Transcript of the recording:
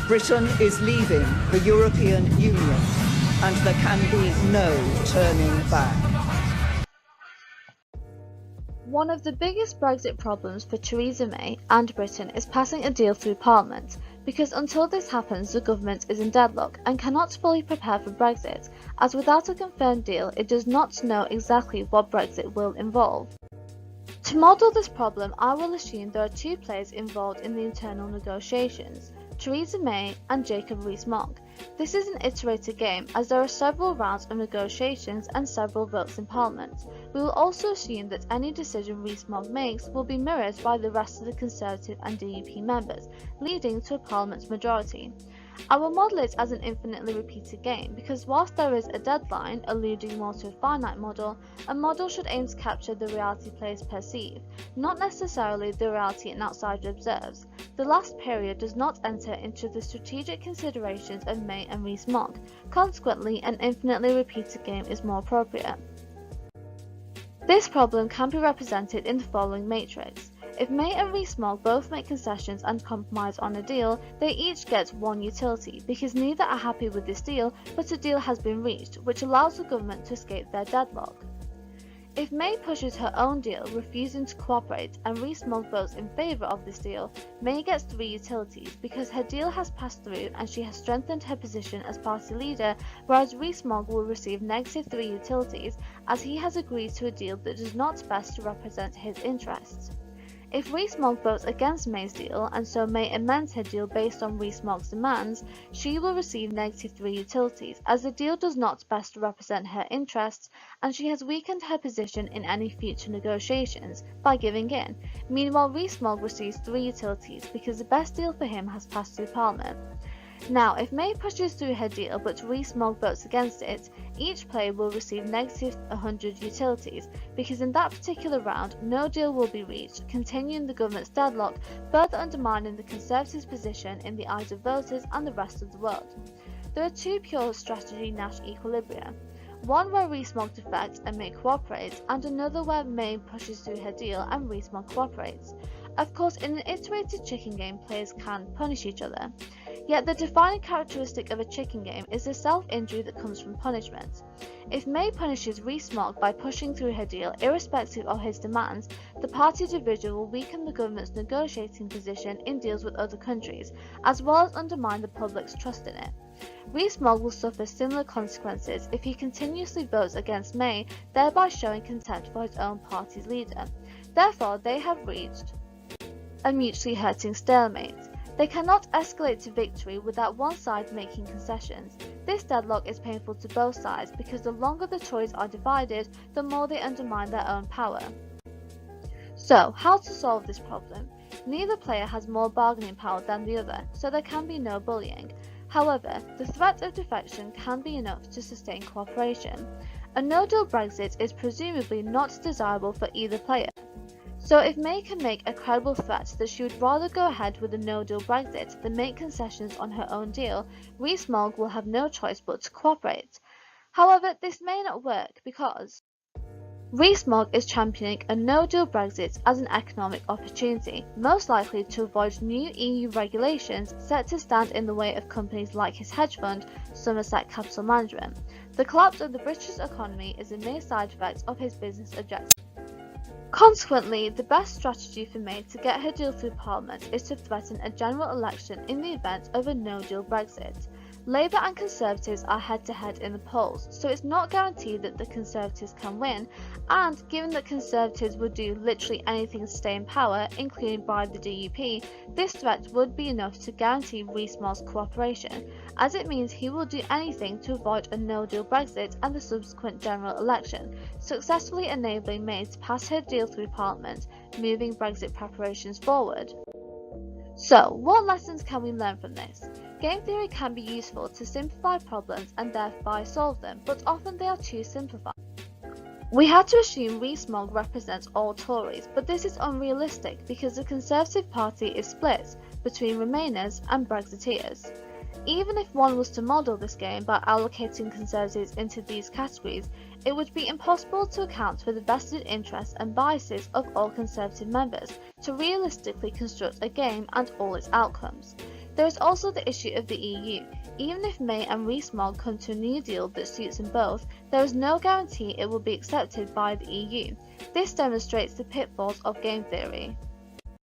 Britain is leaving the European Union, and there can be no turning back. One of the biggest Brexit problems for Theresa May and Britain is passing a deal through Parliament, because until this happens the government is in deadlock and cannot fully prepare for Brexit, as without a confirmed deal it does not know exactly what Brexit will involve. To model this problem, I will assume there are two players involved in the internal negotiations, Theresa May and Jacob Rees-Mogg. This is an iterated game as there are several rounds of negotiations and several votes in Parliament. We will also assume that any decision Rees-Mogg makes will be mirrored by the rest of the Conservative and DUP members, leading to a Parliament majority. I will model it as an infinitely repeated game because whilst there is a deadline, alluding more to a finite model, a model should aim to capture the reality players perceive, not necessarily the reality an outsider observes. The last period does not enter into the strategic considerations of May and Rees-Mogg, consequently an infinitely repeated game is more appropriate. This problem can be represented in the following matrix. If May and Rees-Mogg both make concessions and compromise on a deal, they each get one utility, because neither are happy with this deal, but a deal has been reached, which allows the government to escape their deadlock. If May pushes her own deal, refusing to cooperate, and Rees-Mogg votes in favour of this deal, May gets 3 utilities, because her deal has passed through and she has strengthened her position as party leader, whereas Rees-Mogg will receive -3 utilities, as he has agreed to a deal that does not best represent his interests. If Rees-Mogg votes against May's deal, and so May amends her deal based on Rees-Mogg's demands, she will receive -3 utilities, as the deal does not best represent her interests, and she has weakened her position in any future negotiations by giving in. Meanwhile, Rees-Mogg receives 3 utilities, because the best deal for him has passed through Parliament. Now, if May pushes through her deal but Rees-Mogg votes against it, each player will receive -100 utilities, because in that particular round, no deal will be reached, continuing the government's deadlock, further undermining the Conservatives' position in the eyes of voters and the rest of the world. There are 2 pure strategy Nash equilibria. One where Rees-Mogg defects and May cooperates, and another where May pushes through her deal and Rees-Mogg cooperates. Of course, in an iterated chicken game, players can punish each other. Yet the defining characteristic of a chicken game is the self-injury that comes from punishment. If May punishes Rees-Mogg by pushing through her deal irrespective of his demands, the party division will weaken the government's negotiating position in deals with other countries, as well as undermine the public's trust in it. Rees-Mogg will suffer similar consequences if he continuously votes against May, thereby showing contempt for his own party's leader. Therefore, they have reached a mutually hurting stalemate. They cannot escalate to victory without one side making concessions. This deadlock is painful to both sides because the longer the Tories are divided, the more they undermine their own power. So, how to solve this problem? Neither player has more bargaining power than the other, so there can be no bullying. However, the threat of defection can be enough to sustain cooperation. A no-deal Brexit is presumably not desirable for either player. So if May can make a credible threat that she would rather go ahead with a no-deal Brexit than make concessions on her own deal, Rees-Mogg will have no choice but to cooperate. However, this may not work because Rees-Mogg is championing a no-deal Brexit as an economic opportunity, most likely to avoid new EU regulations set to stand in the way of companies like his hedge fund, Somerset Capital Management. The collapse of the British economy is a mere side effect of his business objectives. Consequently, the best strategy for May to get her deal through Parliament is to threaten a general election in the event of a no-deal Brexit. Labour and Conservatives are head-to-head in the polls, so it's not guaranteed that the Conservatives can win, and given that Conservatives would do literally anything to stay in power, including bribe the DUP, this threat would be enough to guarantee Rees-Mogg's cooperation, as it means he will do anything to avoid a no-deal Brexit and the subsequent general election, successfully enabling May to pass her deal through Parliament, moving Brexit preparations forward. So, what lessons can we learn from this? Game theory can be useful to simplify problems and thereby solve them, but often they are too simplified. We had to assume Rees-Mogg represents all Tories, but this is unrealistic because the Conservative Party is split between Remainers and Brexiteers. Even if one was to model this game by allocating Conservatives into these categories, it would be impossible to account for the vested interests and biases of all Conservative members to realistically construct a game and all its outcomes. There is also the issue of the EU. Even if May and Rees-Mogg come to a new deal that suits them both, there is no guarantee it will be accepted by the EU. This demonstrates the pitfalls of game theory.